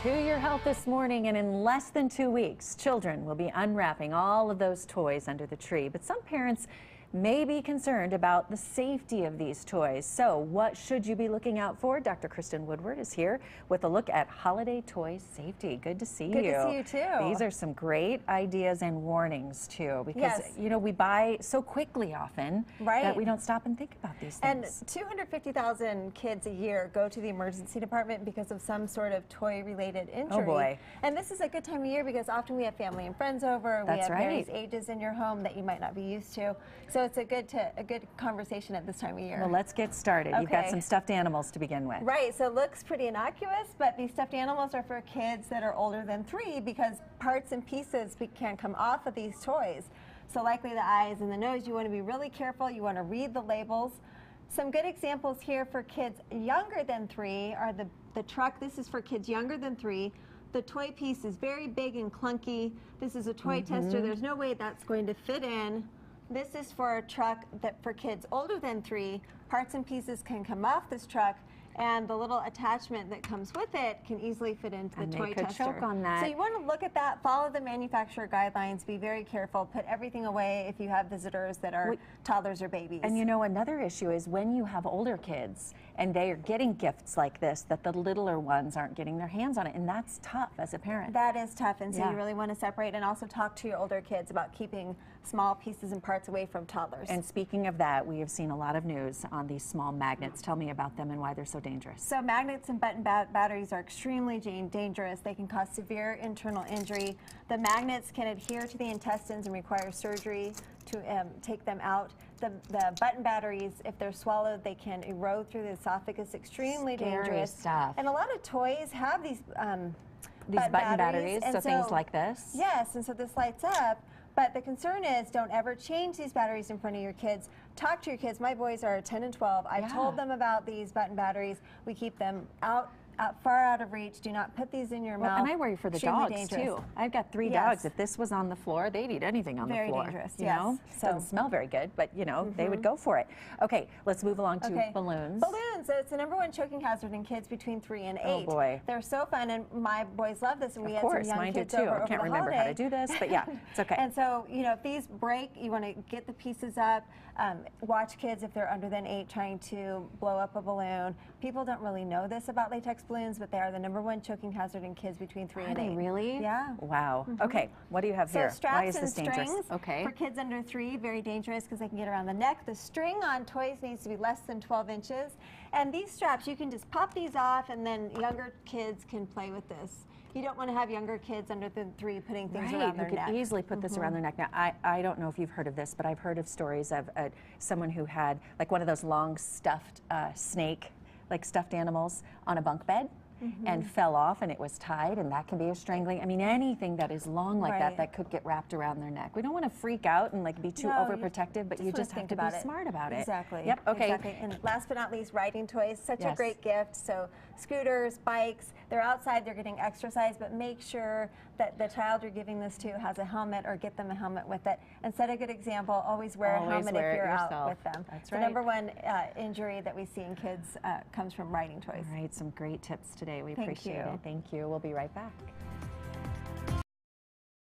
To your health this morning, and in less than 2 weeks, children will be unwrapping all of those toys under the tree. But some parents may be concerned about the safety of these toys. So what should you be looking out for? Dr. Kristen Woodward is here with a look at holiday toy safety. Good to see you. Good to see you too. These are some great ideas and warnings too, because you know, we buy so quickly often that we don't stop and think about these things. And 250,000 kids a year go to the emergency department because of some sort of toy-related injury. Oh boy. And this is a good time of year because often we have family and friends over. We have various ages in your home that you might not be used to. So it's a good conversation at this time of year. Well, let's get started. You've got some stuffed animals to begin with. Right, so it looks pretty innocuous, but these stuffed animals are for kids that are older than 3 because parts and pieces can come off of these toys. So likely the eyes and the nose, you want to be really careful. You want to read the labels. Some good examples here for kids younger than 3 are the truck. This is for kids younger than 3. The toy piece is very big and clunky. This is a toy tester. There's no way that's going to fit in. This is for a truck that for kids older than 3, parts and pieces can come off this truck, and the little attachment that comes with it can easily fit into the toy tester. And they could choke on that. So you want to look at that, follow the manufacturer guidelines, be very careful, put everything away if you have visitors that are toddlers or babies. And you know, another issue is when you have older kids and they are getting gifts like this, that the littler ones aren't getting their hands on it, and that's tough as a parent. That is tough, and so you really want to separate and also talk to your older kids about keeping small pieces and parts away from toddlers. And speaking of that, we have seen a lot of news on these small magnets. Tell me about them and why they're so dangerous. So magnets and button batteries are extremely dangerous. They can cause severe internal injury. The magnets can adhere to the intestines and require surgery to take them out. The button batteries, if they're swallowed, they can erode through the esophagus. Extremely dangerous stuff. And a lot of toys have these button batteries, so things like this. Yes, and so this lights up. But the concern is don't ever change these batteries in front of your kids. Talk to your kids. My boys are 10 and 12. I've told them about these button batteries. We keep them far out of reach. Do not put these in your mouth. And I worry for the dogs too. I've got 3 dogs. If this was on the floor, they'd eat anything on the floor. Very dangerous, you know? So doesn't smell very good, but you know, they would go for it. Okay, let's move along to balloons. Balloons, it's the #1 choking hazard in kids between 3 and 8. Oh boy. They're so fun, and my boys love this, and we had some young kids over the I can't remember how to do this, but yeah, it's okay. And so, you know, if these break, you want to get the pieces up. Watch kids if they're under than 8 trying to blow up a balloon. People don't really know this about latex balloons, but they are the #1 choking hazard in kids between 3 and 8. Are they really? Yeah. Wow. Okay, what do you have here? So straps Why is and this dangerous? strings for kids under 3, very dangerous because they can get around the neck. The string on toys needs to be less than 12 inches. And these straps, you can just pop these off, and then younger kids can play with this. You don't want to have younger kids under 3 putting things around their neck. You could easily put this around their neck. Now, I don't know if you've heard of this, but I've heard of stories of someone who had like one of those long stuffed snake, like stuffed animals on a bunk bed. And fell off, and it was tied, and that can be a strangling. I mean, anything that is long like that could get wrapped around their neck. We don't want to freak out and like be too overprotective, but you just have to be smart about it. Exactly. Yep. Okay. Exactly. And last but not least, riding toys. Such a great gift. So scooters, bikes, they're outside, they're getting exercise, but make sure that the child you're giving this to has a helmet, or get them a helmet with it. And set a good example. Always wear a helmet if you're out with them. That's right. The #1 injury that we see in kids comes from riding toys. All right. Some great tips today. We appreciate it. Thank you. Thank you. We'll be right back.